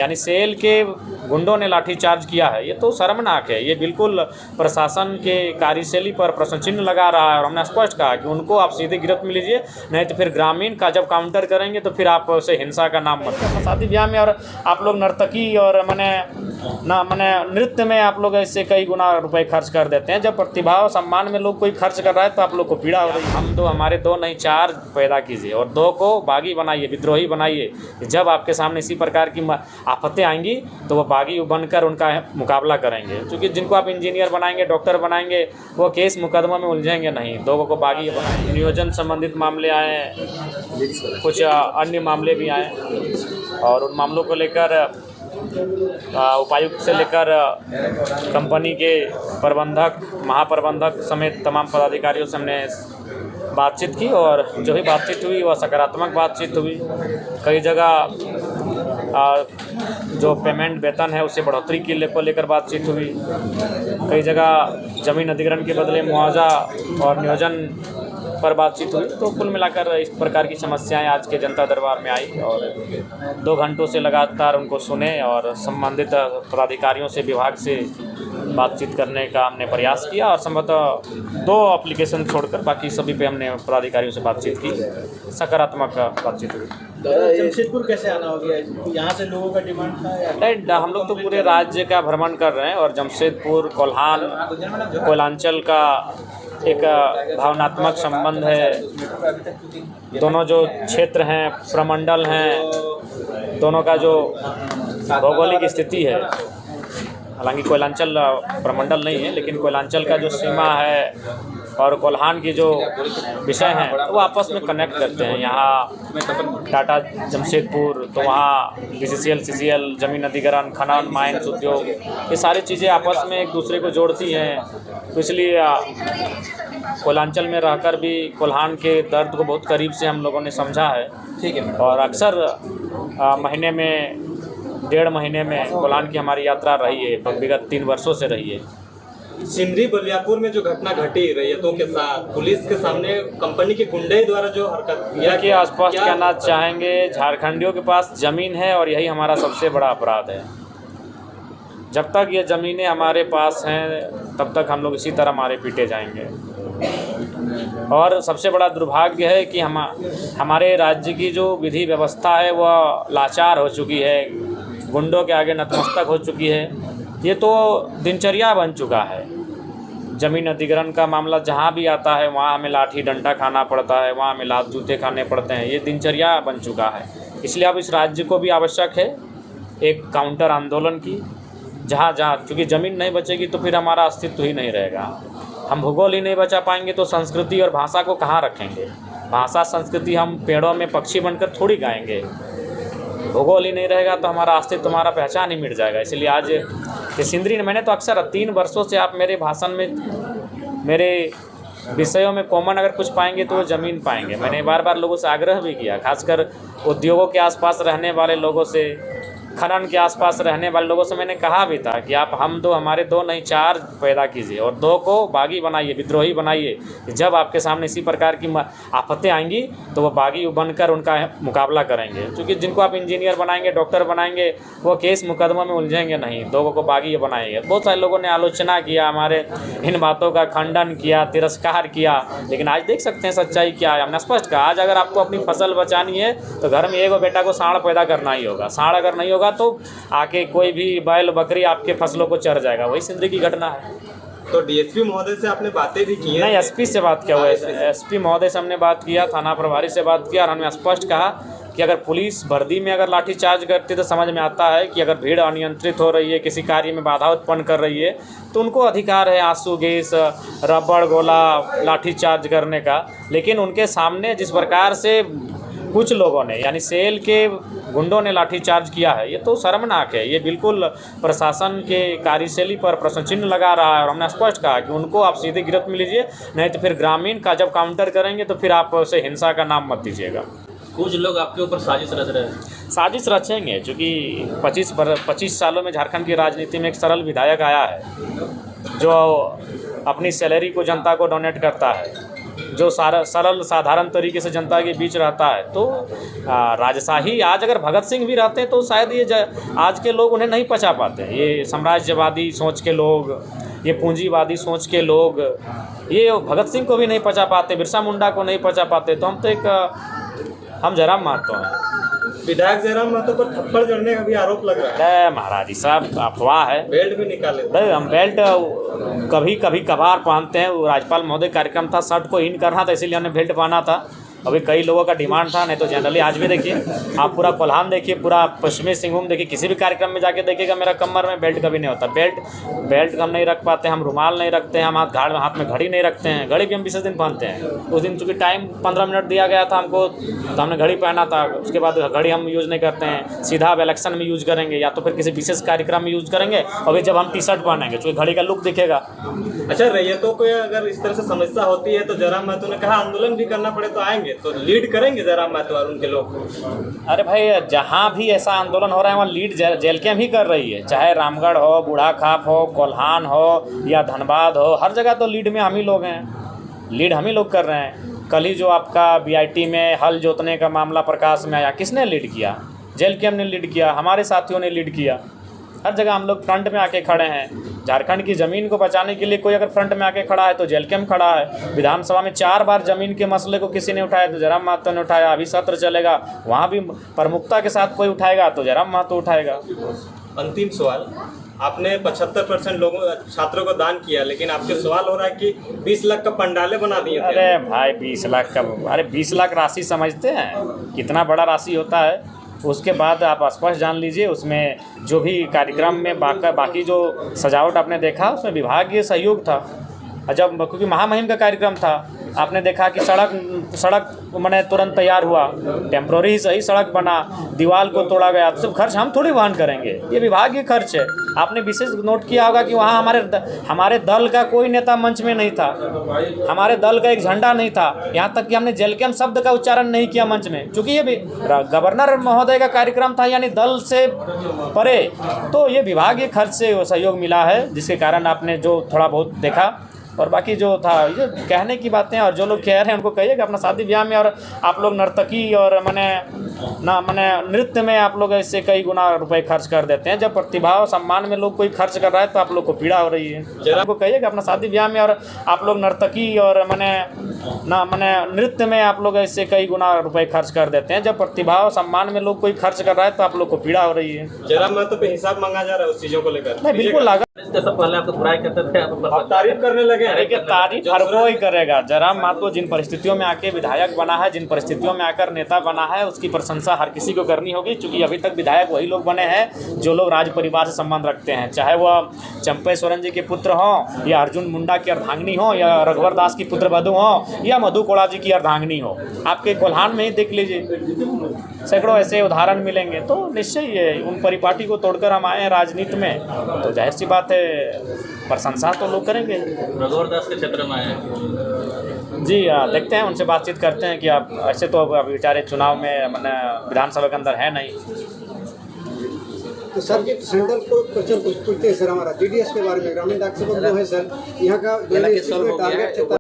यानी सेल के गुंडों ने लाठीचार्ज किया है, ये तो शर्मनाक है। ये बिल्कुल प्रशासन के कार्यशैली पर प्रश्न चिन्ह लगा रहा है। और हमने स्पष्ट कहा कि उनको आप सीधे गिरफ्त में लीजिए, नहीं तो फिर ग्रामीण का जब काउंटर करेंगे तो फिर आप उसे हिंसा का नाम मत लीजिए। शादी ब्याह में और आप लोग नर्तकी और मने नृत्य में आप लोग ऐसे कई गुना रुपए खर्च कर देते हैं। जब प्रतिभा और सम्मान में लोग कोई खर्च कर रहा है तो आप लोग को पीड़ा हो रही है। हम तो हमारे दो नहीं चार पैदा कीजिए और दो को बागी बनाइए, विद्रोही बनाइए। जब आपके सामने इसी प्रकार की आफतें आएंगी तो वो बागी बनकर उनका मुकाबला करेंगे। क्योंकि जिनको आप इंजीनियर बनाएंगे, डॉक्टर बनाएंगे, वो केस मुकदमा में उलझेंगे नहीं। लोगों को बागी बनाएंगे। नियोजन संबंधित मामले आए, कुछ अन्य मामले भी आए और उन मामलों को लेकर उपायुक्त से लेकर कंपनी के प्रबंधक, महाप्रबंधक समेत तमाम पदाधिकारियों से हमने बातचीत की और जो भी बातचीत हुई वह सकारात्मक बातचीत हुई। कई जगह जो पेमेंट वेतन है उससे बढ़ोतरी को लेकर बातचीत हुई। कई जगह ज़मीन अधिग्रहण के बदले मुआवजा और नियोजन पर बातचीत हुई। तो कुल मिलाकर इस प्रकार की समस्याएं आज के जनता दरबार में आई और 2 घंटों से लगातार उनको सुने और संबंधित पदाधिकारियों से, विभाग से बातचीत करने का हमने प्रयास किया और संभवतः 2 एप्लीकेशन छोड़कर बाकी सभी पे हमने पदाधिकारियों से बातचीत की। सकारात्मक बातचीत हुई। जमशेदपुर कैसे आना हो गया? यहाँ से लोगों का डिमांड था या नहीं, हम लोग तो पूरे राज्य का भ्रमण कर रहे हैं और जमशेदपुर, कोल्हान, कोयलांचल का एक भावनात्मक संबंध है। दोनों जो क्षेत्र हैं, प्रमंडल हैं, दोनों का जो भौगोलिक स्थिति है, हालांकि कोयलांचल प्रमंडल नहीं है लेकिन कोयलांचल का जो सीमा है और कोल्हान की जो विषय हैं तो वो आपस में कनेक्ट करते हैं। यहाँ टाटा जमशेदपुर, तो वहाँ BCCL, CCL, ज़मीन अधिग्रहण, खनन, माइंस उद्योग, ये सारी चीज़ें आपस में एक दूसरे को जोड़ती हैं। तो इसलिए कोयलांचल में रहकर भी कोल्हान के दर्द को बहुत करीब से हम लोगों ने समझा है। ठीक है। और अक्सर महीने में, 1.5 महीने में कोल्हान की हमारी यात्रा रही है, विगत 3 वर्षों से रही है। सिंदरी बलियापुर में जो घटना घटी रैयतों के साथ, पुलिस के सामने कंपनी के गुंडे द्वारा जो हरकत किया, कि स्पष्ट कहना चाहेंगे, झारखंडियों के पास ज़मीन है और यही हमारा सबसे बड़ा अपराध है। जब तक ये ज़मीनें हमारे पास हैं तब तक हम लोग इसी तरह मारे पीटे जाएंगे। और सबसे बड़ा दुर्भाग्य है कि हमारे राज्य की जो विधि व्यवस्था है वह लाचार हो चुकी है, गुंडों के आगे नतमस्तक हो चुकी है। ये तो दिनचर्या बन चुका है। ज़मीन अधिग्रहण का मामला जहाँ भी आता है वहाँ हमें लाठी डंडा खाना पड़ता है, वहाँ हमें लात जूते खाने पड़ते हैं। ये दिनचर्या बन चुका है। इसलिए अब इस राज्य को भी आवश्यक है एक काउंटर आंदोलन की, जहाँ चूँकि ज़मीन नहीं बचेगी तो फिर हमारा अस्तित्व ही नहीं रहेगा। हम भूगोल ही नहीं बचा पाएंगे तो संस्कृति और भाषा को कहाँ रखेंगे? भाषा संस्कृति हम पेड़ों में पक्षी बनकर थोड़ी गाएंगे। भूगोल ही नहीं रहेगा तो हमारा अस्तित्व, हमारा पहचान ही मिट जाएगा। इसलिए आज ये सिंदरी ने, मैंने तो अक्सर 3 वर्षों से आप मेरे भाषण में, मेरे विषयों में कॉमन अगर कुछ पाएंगे तो वो ज़मीन पाएंगे। मैंने बार बार लोगों से आग्रह भी किया, खासकर उद्योगों के आसपास रहने वाले लोगों से, खनन के आसपास रहने वाले लोगों से मैंने कहा भी था कि आप हमारे 2 नहीं 4 पैदा कीजिए और 2 को बागी बनाइए, विद्रोही बनाइए। जब आपके सामने इसी प्रकार की आफतें आएंगी तो वो बागी बनकर उनका मुकाबला करेंगे। क्योंकि जिनको आप इंजीनियर बनाएंगे, डॉक्टर बनाएंगे, वो केस मुकदमा में उलझेंगे नहीं। लोगों को बागी बनाएंगे। बहुत सारे लोगों ने आलोचना किया, हमारे इन बातों का खंडन किया, तिरस्कार किया, लेकिन आज देख सकते हैं सच्चाई क्या है। हमने स्पष्ट कहा, आज अगर आपको अपनी फसल बचानी है तो घर में एक बेटा को सांड पैदा करना ही होगा। सांड अगर नहीं होगा तो आके कोई भी बैल बकरी आपके फसलों को चर जाएगा। वही सिंदरी की घटना है। तो DSP महोदय से आपने बातें भी की हैं? नहीं, SP से बात किया हुआ है। SP महोदय से हमने बात किया, थाना प्रभारी से बात किया और हमने स्पष्ट कहा कि अगर पुलिस वर्दी में अगर लाठीचार्ज करती तो समझ में आता है कि अगर भीड़ अनियंत्रित हो रही है, किसी कार्य में बाधा उत्पन्न कर रही है तो उनको अधिकार है आंसू गैस, रबड़ गोला, लाठीचार्ज करने का। लेकिन उनके सामने जिस प्रकार से कुछ लोगों ने, यानी सेल के गुंडों ने लाठीचार्ज किया है, ये तो शर्मनाक है। ये बिल्कुल प्रशासन के कार्यशैली पर प्रश्न चिन्ह लगा रहा है। और हमने स्पष्ट कहा कि उनको आप सीधे गिरफ्त में लीजिए, नहीं तो फिर ग्रामीण का जब काउंटर करेंगे तो फिर आप उसे हिंसा का नाम मत दीजिएगा। कुछ लोग आपके ऊपर साजिश रच रहे हैं। साजिश रचेंगे, चूँकि 25 सालों में झारखंड की राजनीति में एक सरल विधायक आया है जो अपनी सैलरी को जनता को डोनेट करता है जो सरल साधारण तरीके से जनता के बीच रहता है। तो राजशाही आज अगर भगत सिंह भी रहते हैं तो शायद ये आज के लोग उन्हें नहीं पचा पाते। ये साम्राज्यवादी सोच के लोग, ये पूंजीवादी सोच के लोग, ये भगत सिंह को भी नहीं पचा पाते, बिरसा मुंडा को नहीं पचा पाते। तो हम तो हम जयराम महतो हैं। विधायक जयराम महतो पर थप्पड़ जड़ने का भी आरोप लग रहा है। अरे महाराज जी साहब, अफवाह है। बेल्ट भी निकाले थे। भाई हम बेल्ट कभी कभी कभार पहनते हैं। वो राज्यपाल महोदय कार्यक्रम था, शर्ट को इन करना था, इसीलिए हमने बेल्ट पहना था। अभी कई लोगों का डिमांड था, नहीं तो जनरली आज भी देखिए आप पूरा कोल्हान देखिए, पूरा पश्चिमी सिंहभूम देखिए, किसी भी कार्यक्रम में जाके देखिएगा मेरा कमर में बेल्ट कभी नहीं होता। बेल्ट हम नहीं रख पाते, हम रुमाल नहीं रखते हैं, हम हाथ में घड़ी नहीं रखते हैं। घड़ी भी हम विशेष दिन पहनते हैं। उस दिन चूँकि टाइम 15 मिनट दिया गया था हमको, तो हमने घड़ी पहना था। उसके बाद घड़ी हम यूज़ नहीं करते हैं, सीधा अब इलेक्शन में यूज़ करेंगे या तो फिर किसी विशेष कार्यक्रम में यूज़ करेंगे। अभी जब हम टी शर्ट पहनेंगे चूँकि घड़ी का लुक दिखेगा। अच्छा, रैयतों को अगर इस तरह से समस्या होती है तो जयराम महतो ने कहा आंदोलन भी करना पड़े तो आएंगे, तो लीड करेंगे जयराम महतो और उनके लोग। अरे भाई, जहाँ भी ऐसा आंदोलन हो रहा है वहाँ लीड जेल ही कर रही है। चाहे रामगढ़ हो, बूढ़ा खाप हो, कोल्हान हो या धनबाद हो, हर जगह तो लीड में हम ही लोग हैं। लीड हम ही लोग कर रहे हैं। कल ही जो आपका बीआईटी में हल जोतने का मामला प्रकाश में आया, किसने लीड किया? जेल के हमने लीड किया, हमारे साथियों ने लीड किया। हर जगह हम लोग फ्रंट में आके खड़े हैं। झारखंड की ज़मीन को बचाने के लिए कोई अगर फ्रंट में आके खड़ा है तो जेल कैम्प खड़ा है। विधानसभा में 4 बार ज़मीन के मसले को किसी ने उठाया तो जयराम महतो ने उठाया। अभी सत्र चलेगा, वहाँ भी प्रमुखता के साथ कोई उठाएगा तो जयराम महतो उठाएगा। अंतिम सवाल, आपने 75% लोगों छात्रों को दान किया, लेकिन आपके सवाल हो रहा है कि 20 लाख का पंडाले बना दिए थे। अरे भाई 20 लाख का, अरे 20 लाख राशि समझते हैं कितना बड़ा राशि होता है? उसके बाद आप स्पष्ट जान लीजिए, उसमें जो भी कार्यक्रम में बाकी जो सजावट आपने देखा उसमें विभागीय सहयोग था। जब क्योंकि महामहिम का कार्यक्रम था, आपने देखा कि सड़क मैंने तुरंत तैयार हुआ, टेम्प्रोरी ही सही सड़क बना, दीवार को तोड़ा गया। तो सब खर्च हम थोड़ी वहन करेंगे, ये विभागीय खर्च है। आपने विशेष नोट किया होगा कि वहाँ हमारे दल का कोई नेता मंच में नहीं था, हमारे दल का एक झंडा नहीं था, यहाँ तक कि हमने जेल कैम्प शब्द का उच्चारण नहीं किया मंच में, क्योंकि ये भी गवर्नर महोदय का कार्यक्रम था, यानी दल से परे। तो ये विभागीय खर्च से सहयोग मिला है, जिसके कारण आपने जो थोड़ा बहुत देखा। और बाकी जो था ये कहने की बातें, और जो लोग कह रहे हैं उनको कहिए कि अपना शादी ब्याह में और आप लोग नर्तकी और मैंने नृत्य में आप लोग ऐसे कई गुना रुपए खर्च कर देते हैं। जब प्रतिभा और सम्मान में लोग कोई खर्च कर रहा है तो आप लोग को पीड़ा हो रही है। जरा को कहिए कि अपना शादी ब्याह में और आप लोग नर्तकी और मैंने नृत्य में आप लोग ऐसे कई गुना रुपए खर्च कर देते हैं। जब प्रतिभा और सम्मान में लोग कोई खर्च कर रहा है तो आप लोग को पीड़ा हो रही है। जयराम महतो पे हिसाब मांगा जा रहा है उस चीज़ों को लेकर? नहीं, बिल्कुल लागत पहले आपको बुराई करते थे, आप तारीफ करने लगे। देखिए, तारीफ हर कोई करेगा। जयराम महतो जिन परिस्थितियों में आके विधायक बना है, जिन परिस्थितियों में आकर नेता बना है, उसकी प्रशंसा हर किसी को करनी होगी। क्योंकि अभी तक विधायक वही लोग बने हैं जो लोग राज परिवार से संबंध रखते हैं, चाहे वह चंपेश्वरन जी के पुत्र हों या अर्जुन मुंडा की अर्धांगिनी हो या रघुवर दास की पुत्र वधु हो या मधु कोड़ा जी की अर्धांगिनी हो। आपके कोल्हान में ही देख लीजिए, सैकड़ों ऐसे उदाहरण मिलेंगे। तो निश्चय ये उन परिपाटी को तोड़कर हम आए हैं राजनीति में, तो जाहिर सी बात है प्रशंसा तो लोग करेंगे। रघुवर दास के क्षेत्र में आए जी, देखते हैं, उनसे बातचीत करते हैं कि आप ऐसे तो अब बेचारे चुनाव में मैंने विधानसभा के अंदर है नहीं। तो सर जी सेंट्रल को क्वेश्चन पूछते हैं सर, हमारा TDS के बारे में, ग्रामीण डाक सेवक जो है सर यहाँ का टारगेट